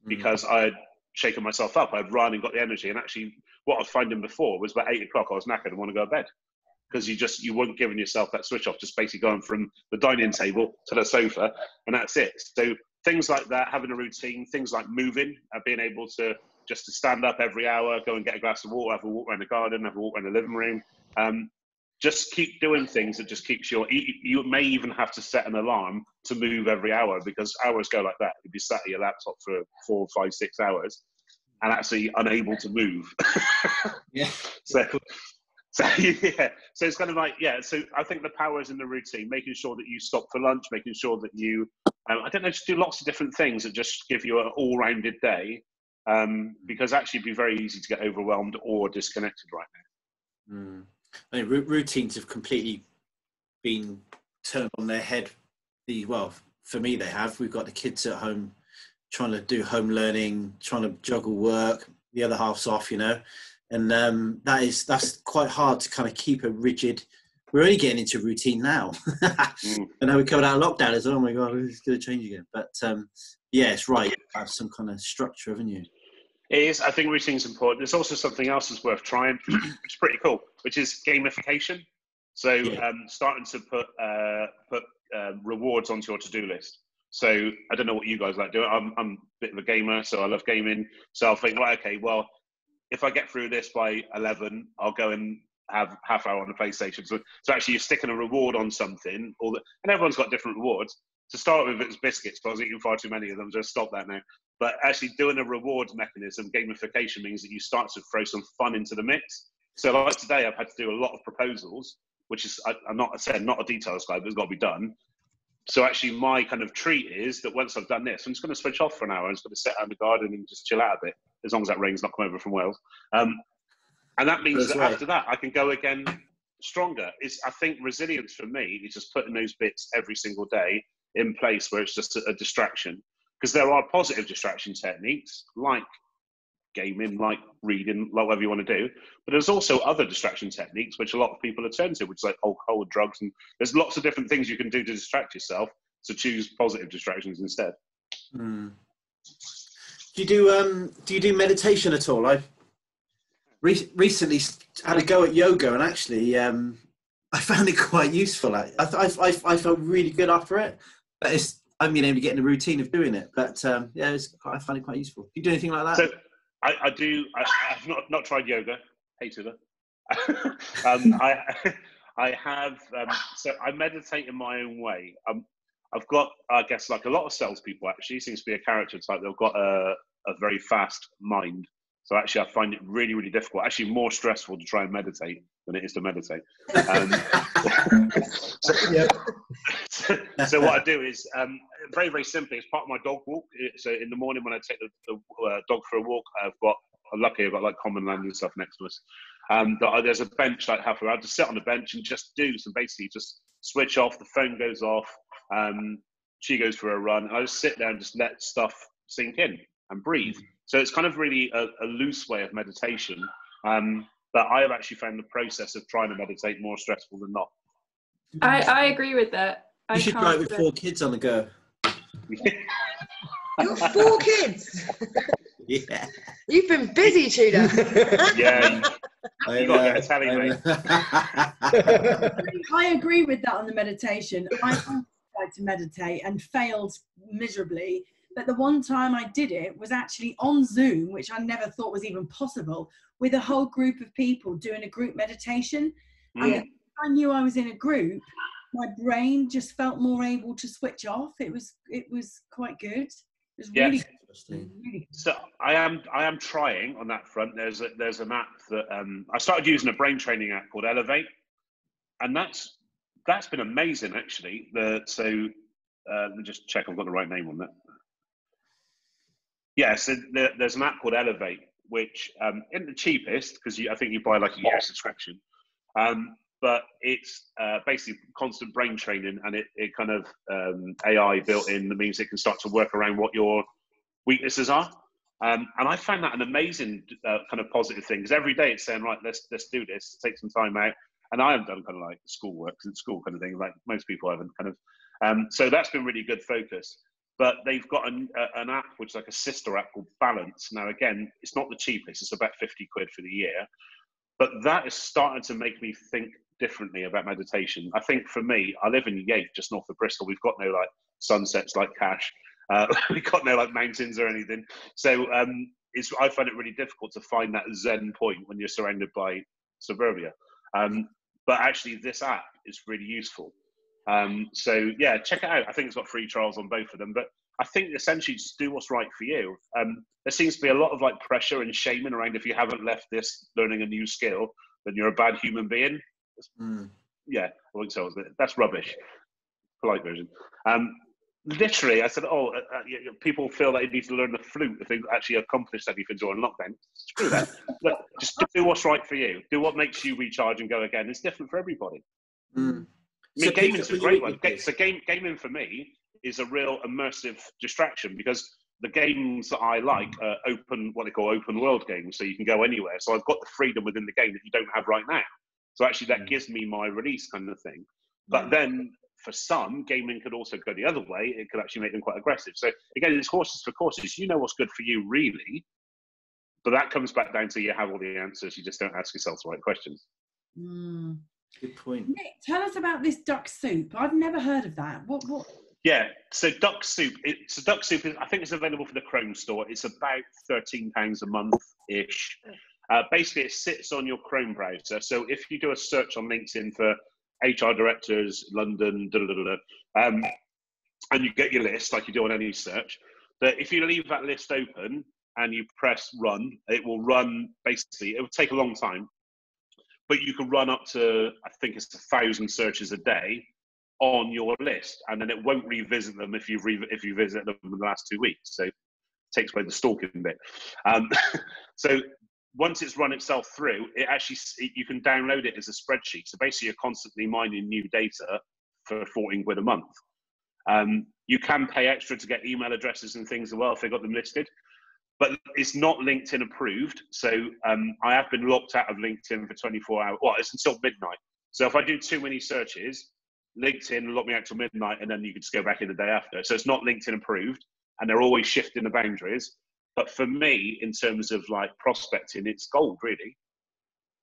because I had shaken myself up. I'd run and got the energy. And actually what I was finding before was about 8 o'clock, I was knackered and want to go to bed because you weren't giving yourself that switch off, just basically going from the dining table to the sofa and that's it. So things like that, having a routine, things like moving, being able to just to stand up every hour, go and get a glass of water, have a walk around the garden, have a walk around the living room. Just keep doing things that just keeps you may even have to set an alarm to move every hour because hours go like that. You'd be sat at your laptop for 4, 5, 6 hours and actually unable to move. So it's kind of like, so I think the power is in the routine, making sure that you stop for lunch, making sure that you, just do lots of different things that just give you an all-rounded day because actually it'd be very easy to get overwhelmed or disconnected right now. I mean, routines have completely been turned on their head. Well, for me, they have. We've got the kids at home trying to do home learning, trying to juggle work. The other half's off, and that's quite hard to kind of keep a rigid we're only getting into routine now. And now we're coming out of lockdown, it's, oh my God, it's going to change again. But yeah, it's right. Have some kind of structure, haven't you? It is. I think routine's important. There's also something else that's worth trying, which is pretty cool, which is gamification. So starting to put rewards onto your to-do list. So I don't know what you guys like doing. I'm a bit of a gamer, so I love gaming. So I'll think, right, okay, well, if I get through this by 11, I'll go and have half hour on the PlayStation. So actually, you're sticking a reward on something, and everyone's got different rewards. To start with, it was biscuits, but I was eating far too many of them, so I stopped that now. But actually, doing a rewards mechanism, gamification, means that you start to throw some fun into the mix. So like today, I've had to do a lot of proposals, which is, I'm not a details guy, but it's got to be done. So actually, my kind of treat is that once I've done this, I'm just going to switch off for an hour. I'm just going to sit out in the garden and just chill out a bit, as long as that rain's not come over from Wales. And that means that after that, I can go again stronger. I think resilience for me is just putting those bits every single day in place where it's just a distraction. Because there are positive distraction techniques, like gaming, like reading, like whatever you want to do. But there's also other distraction techniques, which a lot of people are turned to, which is like alcohol, drugs, and there's lots of different things you can do to distract yourself. So choose positive distractions instead. Do you do meditation at all? I've recently had a go at yoga, and actually, I found it quite useful. I felt really good after it, but I haven't been able to get in the routine of doing it. But yeah, I found it quite useful. Do you do anything like that? So I do. I've not tried yoga. Hated it. I have. So I meditate in my own way. I've got, I guess, like a lot of salespeople, actually, seems to be a character type. They've got a very fast mind. So actually, I find it really, really difficult. Actually, more stressful to try and meditate than it is to meditate. So what I do is very, very simply, it's part of my dog walk. So in the morning when I take the dog for a walk, I've got like common land and stuff next to us. There's a bench like halfway. I just sit on the bench and just do some, basically just switch off. The phone goes off. She goes for a run. And I just sit there and just let stuff sink in and breathe. So it's kind of really a loose way of meditation. But I have actually found the process of trying to meditate more stressful than not. I agree with that. You should try it with 4 kids on the go. You've got 4 kids. Yeah. You've been busy, Tudor. Yeah. You got to get a tally, mate. I agree with that on the meditation. I tried to meditate and failed miserably. But the one time I did it was actually on Zoom, which I never thought was even possible, with a whole group of people doing a group meditation. And I knew I was in a group, my brain just felt more able to switch off. It was quite good. It was really interesting. Really good. So I am trying on that front. There's an app that I started using, a brain training app called Elevate, and that's been amazing actually. Let me just check I've got the right name on that. Yeah, so there's an app called Elevate, which isn't the cheapest, because I think you buy like a year subscription, but it's basically constant brain training, and it kind of AI built in, that means it can start to work around what your weaknesses are. And I found that an amazing kind of positive thing, because every day it's saying, right, let's do this, take some time out. And I haven't done kind of like schoolwork, because it's school kind of thing, like most people haven't kind of. So that's been really good focus. But they've got an app which is like a sister app called Balance. Now, again, it's not the cheapest. It's about 50 quid for the year. But that is starting to make me think differently about meditation. I think for me, I live in Yate, just north of Bristol. We've got no like sunsets like Cash. We've got no like mountains or anything. So I find it really difficult to find that Zen point when you're surrounded by suburbia. But actually, this app is really useful. So yeah, check it out. I think it's got free trials on both of them, but I think essentially just do what's right for you. There seems to be a lot of like pressure and shaming around, if you haven't left this learning a new skill, then you're a bad human being. Yeah, I wouldn't say that's rubbish. Polite version. Literally, I said, people feel that they need to learn the flute if they've actually accomplished anything during lockdown. Screw that. Look, just do what's right for you. Do what makes you recharge and go again. It's different for everybody. I mean, gaming's a great one. So gaming for me is a real immersive distraction, because the games that I like are what they call open world games. So you can go anywhere. So I've got the freedom within the game that you don't have right now. So actually that gives me my release kind of thing. But then for some, gaming could also go the other way. It could actually make them quite aggressive. So again, it's horses for courses. You know what's good for you, really. But that comes back down to you have all the answers. You just don't ask yourself the right questions. Good point. Nick, tell us about this duck soup. I've never heard of that. What? Yeah, so duck soup. Duck soup. I think it's available for the Chrome store. It's about £13 a month-ish. Basically, it sits on your Chrome browser. So if you do a search on LinkedIn for HR directors, London, and you get your list like you do on any search, that if you leave that list open and you press run, it will run. Basically, it will take a long time, but you can run up to, I think it's 1,000 searches a day on your list, and then it won't revisit them if you visit them in the last 2 weeks. So it takes away the stalking bit. So once it's run itself through, you can download it as a spreadsheet. So basically, you're constantly mining new data for 14 quid a month. You can pay extra to get email addresses and things as well if they got them listed, but it's not LinkedIn approved. So I have been locked out of LinkedIn for 24 hours. Well, it's until midnight. So if I do too many searches, LinkedIn will lock me out till midnight, and then you can just go back in the day after. So it's not LinkedIn approved, and they're always shifting the boundaries. But for me, in terms of like prospecting, it's gold, really.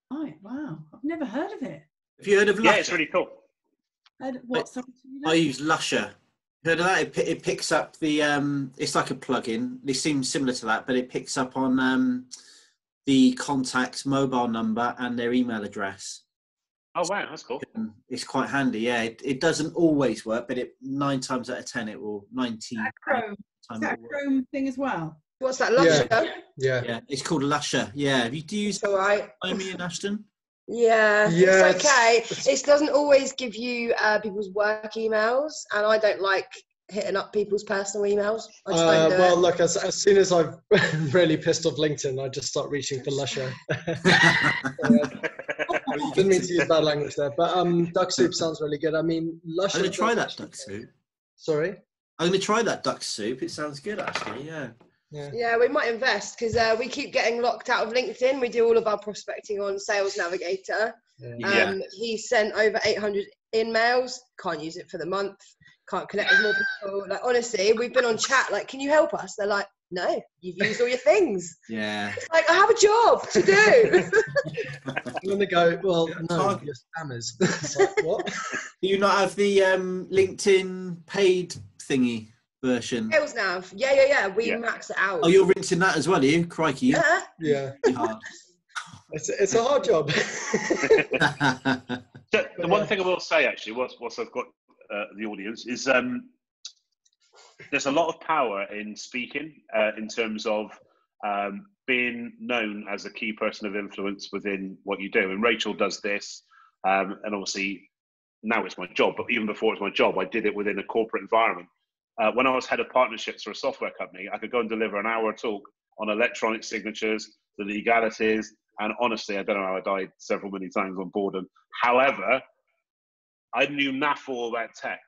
Oh, wow. I've never heard of it. Have you heard of Lusher? Yeah, it's really cool. I use Lusher. Heard of that? It picks up the, it's like a plugin. It seems similar to that, but it picks up on the contact's mobile number and their email address. Oh, wow, that's cool. It's quite handy, yeah. It doesn't always work, but 9 times out of 10, it will, 19 times. Is that a Chrome thing as well? What's that, Lusher? Yeah, it's called Lusher. Yeah, do you use all right. Amy and Ashton? Yeah, it's okay. It doesn't always give you people's work emails, and I don't like hitting up people's personal emails. I just don't do well, it. look, as soon as I've really pissed off LinkedIn, I just start reaching for Lusher. Didn't mean to use bad language there, but duck soup sounds really good. I mean, Lusher. I'm going to try that duck soup. Sorry? I'm going to try that duck soup. It sounds good, actually, yeah. Yeah, we might invest because we keep getting locked out of LinkedIn. We do all of our prospecting on Sales Navigator. He sent over 800 in-mails. Can't use it for the month. Can't connect with more people. Like, honestly, we've been on chat. Like, can you help us? They're like, no, you've used all your things. Yeah. It's like, I have a job to do. And then they go, well, no, you're spammers. It's like, what? Do you not have the LinkedIn paid thingy version? Sales Nav. Yeah. We max it out. Oh, you're rinsing that as well, are you? Crikey. Yeah. Yeah. Hard. It's a hard job. So the one thing I will say, actually, whilst I've got the audience, is there's a lot of power in speaking in terms of being known as a key person of influence within what you do. And Rachel does this, and obviously now it's my job, but even before it's my job, I did it within a corporate environment. When I was head of partnerships for a software company, I could go and deliver an hour talk on electronic signatures, the legalities, and honestly, I don't know how I died several many times on boredom. However, I knew naff all about tech,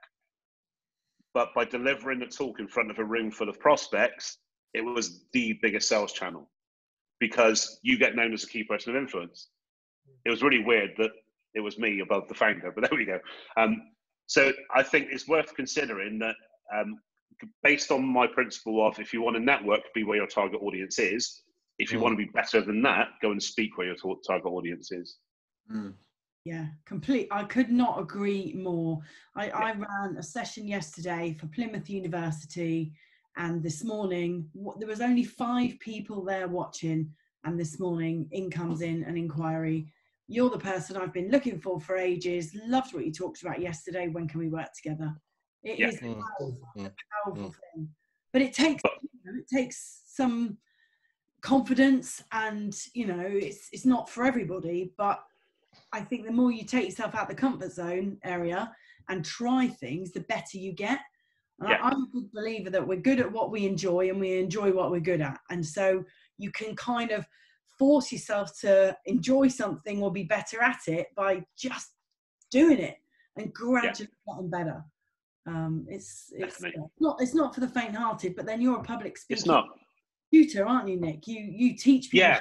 but by delivering the talk in front of a room full of prospects, it was the biggest sales channel because you get known as a key person of influence. It was really weird that it was me above the founder, but there we go. So I think it's worth considering that based on my principle of if you want to network, be where your target audience is. If you want to be better than that, go and speak where your target audience is. Yeah, I could not agree more. I ran a session yesterday for Plymouth University, and this morning there was only 5 people there watching, and this morning in comes in an inquiry. You're the person I've been looking for ages. Loved what you talked about yesterday. When can we work together? It is a powerful thing, but it takes some confidence, and it's not for everybody, but I think the more you take yourself out the comfort zone area and try things, the better you get. And I'm a good believer that we're good at what we enjoy and we enjoy what we're good at. And so you can kind of force yourself to enjoy something or be better at it by just doing it and gradually getting better. It's not for the faint-hearted, but then you're a public speaker. It's not. Tutor, aren't you, Nick? You teach people.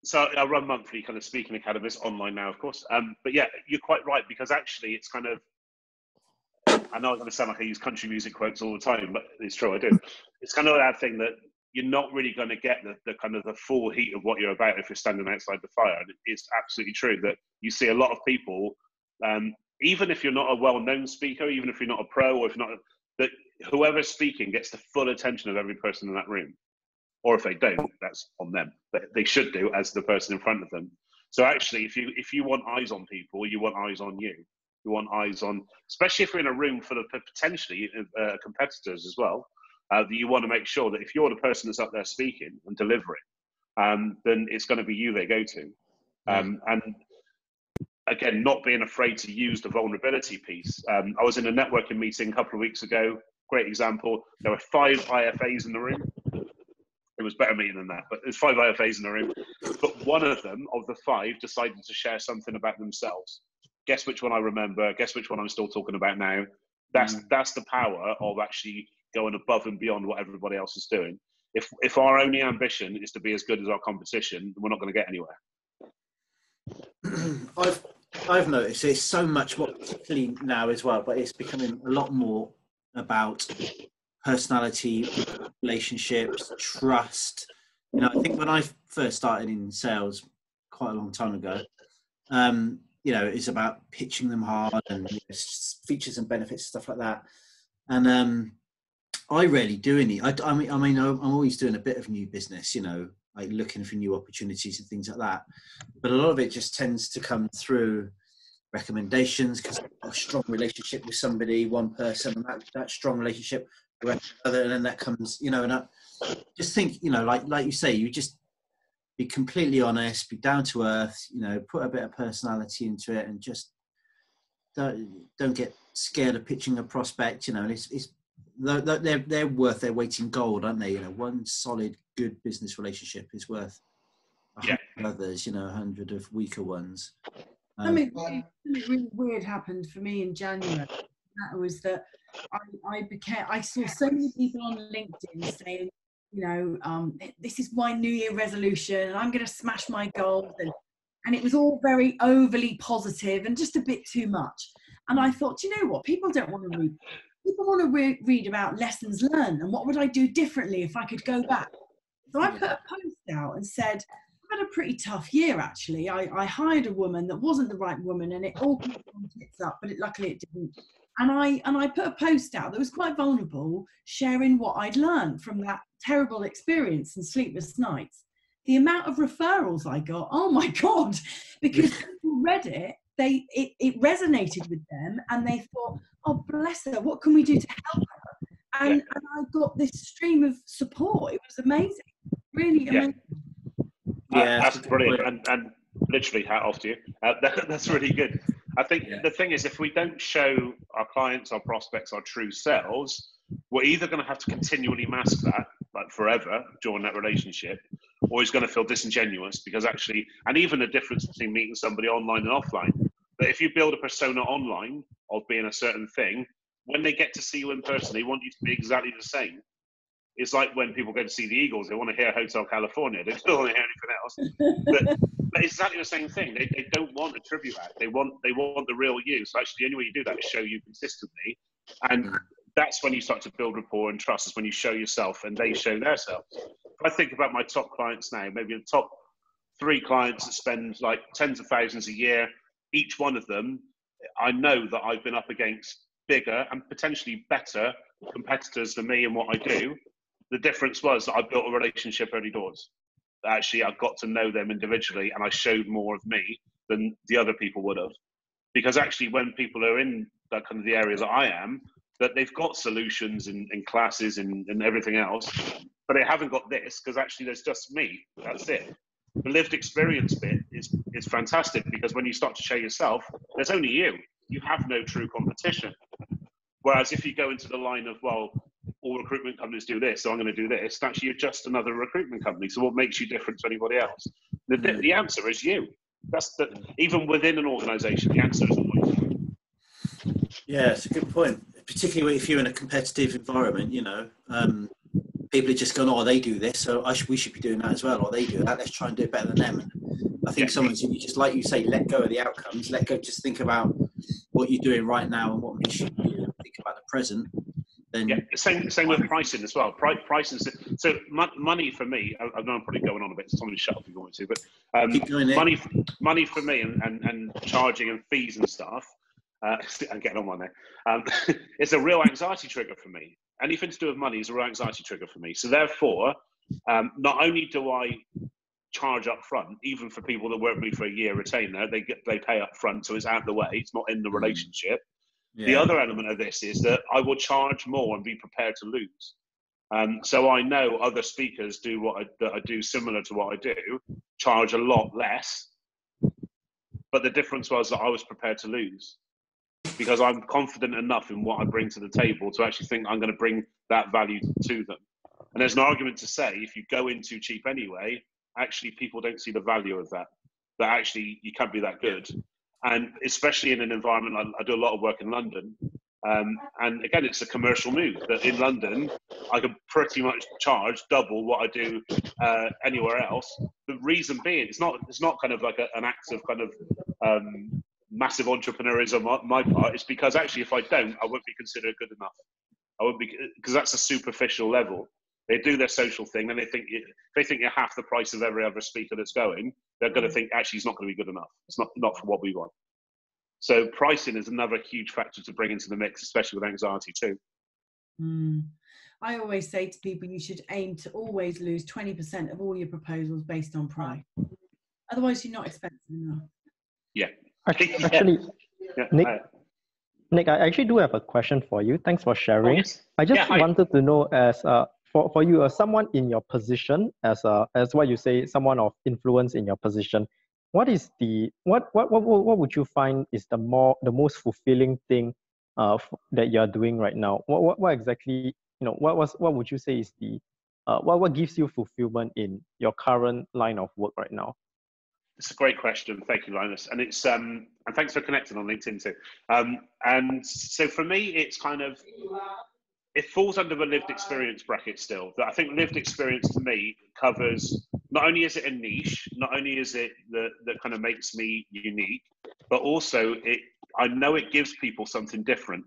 So I run monthly kind of speaking academies online now, of course. But yeah, you're quite right, because actually it's kind of, I know I'm going to sound like I use country music quotes all the time, but it's true, I do. It's kind of that thing that you're not really going to get the kind of the full heat of what you're about if you're standing outside the fire. And it's absolutely true that you see a lot of people, even if you're not a well-known speaker, even if you're not a pro, or if not, that whoever's speaking gets the full attention of every person in that room. Or if they don't, that's on them. But they should do as the person in front of them. So actually, if you want eyes on people, you want eyes on you. You want eyes on, especially if you're in a room full of potentially competitors as well. That you want to make sure that if you're the person that's up there speaking and delivering, then it's going to be you they go to. And again, not being afraid to use the vulnerability piece. I was in a networking meeting a couple of weeks ago. Great example. There were 5 IFAs in the room. It was better meeting than that, but there's 5 IFAs in the room. But one of them, of the 5, decided to share something about themselves. Guess which one I remember? Guess which one I'm still talking about now? That's the power of actually going above and beyond what everybody else is doing. If our only ambition is to be as good as our competition, we're not going to get anywhere. I've noticed it's so much more, particularly now as well, but it's becoming a lot more about personality, relationships, trust. You know, I think when I first started in sales quite a long time ago, you know, it's about pitching them hard and, you know, features and benefits, stuff like that. And I rarely do any. I mean, I'm always doing a bit of new business, you know, like looking for new opportunities and things like that. But a lot of it just tends to come through recommendations, because I've got a strong relationship with somebody, one person, and that strong relationship with another, and then that comes, you know, and I just think, you know, like you say, you just be completely honest, be down to earth, you know, put a bit of personality into it, and just don't get scared of pitching a prospect, you know. And it's they're worth their weight in gold, aren't they? You know, one solid good business relationship is worth 100 others, you know, 100 of weaker ones. Something really weird happened for me in January. That was that I saw so many people on LinkedIn saying, you know, this is my New Year resolution, and I'm going to smash my goals, and it was all very overly positive and just a bit too much. And I thought, you know what, people don't want to read. People want to read about lessons learned and what would I do differently if I could go back. So I put a post out and said, I've had a pretty tough year actually. I hired a woman that wasn't the right woman, and it all tits up, but luckily it didn't. And I put a post out that was quite vulnerable, sharing what I'd learned from that terrible experience and sleepless nights. The amount of referrals I got, oh my God, because people read it, it resonated with them, and they thought, oh bless her, what can we do to help her? And I got this stream of support. It was amazing, really amazing. That's brilliant, and literally hat off to you. That's really good. I think the thing is, if we don't show our clients, our prospects, our true selves, we're either going to have to continually mask that, like forever, during that relationship, or it's going to feel disingenuous, because actually, and even the difference between meeting somebody online and offline, but if you build a persona online of being a certain thing, when they get to see you in person, they want you to be exactly the same. It's like when people go to see the Eagles, they want to hear Hotel California. They don't want to hear anything else. But it's exactly the same thing. They don't want a tribute act. They want the real you. So actually, the only way you do that is show you consistently. And that's when you start to build rapport and trust, is when you show yourself and they show their self. If I think about my top clients now, maybe the top 3 clients that spend like tens of thousands a year, each one of them, I know that I've been up against bigger and potentially better competitors than me in what I do. The difference was that I built a relationship early doors. Actually, I got to know them individually, and I showed more of me than the other people would have. Because actually, when people are in that kind of the area that I am, that they've got solutions and classes and everything else, but they haven't got this, because actually there's just me. That's it. The lived experience bit is fantastic, because when you start to show yourself, there's only you. You have no true competition. Whereas if you go into the line of, well, all recruitment companies do this, so I'm going to do this, actually you're just another recruitment company. So what makes you different to anybody else? The answer is you. Even within an organisation, the answer is always you. Yeah, it's a good point. Particularly if you're in a competitive environment, you know, people are just going, oh, they do this, so we should be doing that as well, or they do that, let's try and do it better than them. And I think sometimes you just, like you say, let go of the outcomes, let go, just think about what you're doing right now and what makes you think about the present. Then same with pricing as well. Pricing. So money for me, I know I'm probably going on a bit, so somebody shut up if you want to, but money for me and charging and fees and stuff, I'm getting on one there, it's a real anxiety trigger for me. Anything to do with money is a real anxiety trigger for me. So therefore, not only do I charge up front, even for people that work with me for a year retainer, they pay up front, so it's out of the way, it's not in the relationship. The other element of this is that I will charge more and be prepared to lose. So I know other speakers do that I do similar to what I do, charge a lot less, but the difference was that I was prepared to lose, because I'm confident enough in what I bring to the table to actually think I'm going to bring that value to them. And there's an argument to say, if you go in too cheap anyway, actually people don't see the value of that actually you can't be that good. And especially in an environment, I do a lot of work in London. And again, it's a commercial move that in London, I can pretty much charge double what I do anywhere else. The reason being, it's not kind of like an act of kind of massive entrepreneurism on my part. It's because actually, if I don't, I won't be considered good enough. I won't be, because that's a superficial level. They do their social thing, and they think you're half the price of every other speaker that's going. They're going to think actually it's not going to be good enough. It's not for what we want. So pricing is another huge factor to bring into the mix, especially with anxiety too. I always say to people, you should aim to always lose 20% of all your proposals based on price. Otherwise, you're not expensive enough. Yeah. Actually, Nick, I actually do have a question for you. Thanks for sharing. Oh, yes. I just wanted to know, as for you, as someone in your position, as what you say, someone of influence in your position, what is what would you find is the most fulfilling thing that you are doing right now? What exactly, what would you say is what gives you fulfillment in your current line of work right now? It's a great question. Thank you, Linus. And it's and thanks for connecting on LinkedIn too. And so for me, it's kind of, it falls under the lived experience bracket still. That I think lived experience to me covers, not only is it a niche, not only is it that kind of makes me unique, but also I know it gives people something different.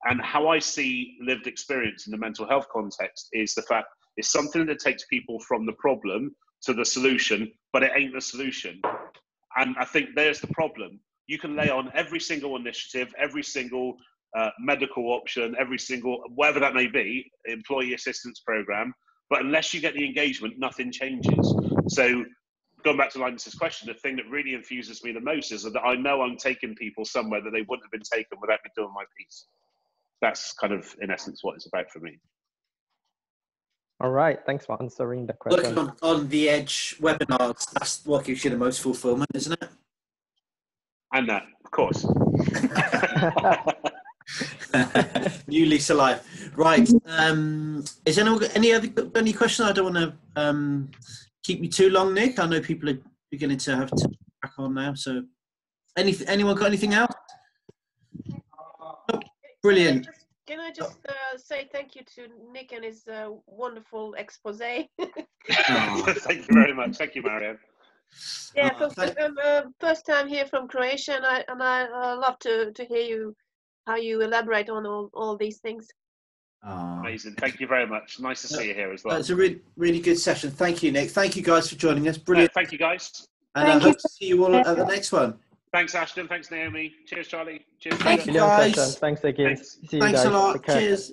And how I see lived experience in the mental health context is the fact it's something that takes people from the problem to the solution, but it ain't the solution. And I think there's the problem. You can lay on every single initiative, every single medical option, every single, whatever that may be, employee assistance program, but unless you get the engagement, nothing changes. So going back to Linus's question, the thing that really infuses me the most is that I know I'm taking people somewhere that they wouldn't have been taken without me doing my piece. That's kind of, in essence, what it's about for me. All right, thanks for answering the question. Working on the Edge webinars, that's what gives you the most fulfillment, isn't it? And that, of course. New lease of life. Right. Is any questions? I don't want to keep you too long, Nick. I know people are beginning to have to back on now. So, anyone got anything else? Oh, brilliant. Can I just say thank you to Nick and his wonderful expose? Thank you very much. Thank you, Marianne. Yeah, first time here from Croatia, and I love to hear how you elaborate on all these things. Amazing. Thank you very much. Nice to see you here as well. It's a really good session. Thank you, Nick. Thank you guys for joining us. Brilliant. Thank you, guys. And I hope to see you all at the next one. Thanks, Ashton. Thanks, Naomi. Cheers, Charlie. Cheers. Thank you, guys. Thanks again. Thanks. See you Thanks guys. a lot. Cheers.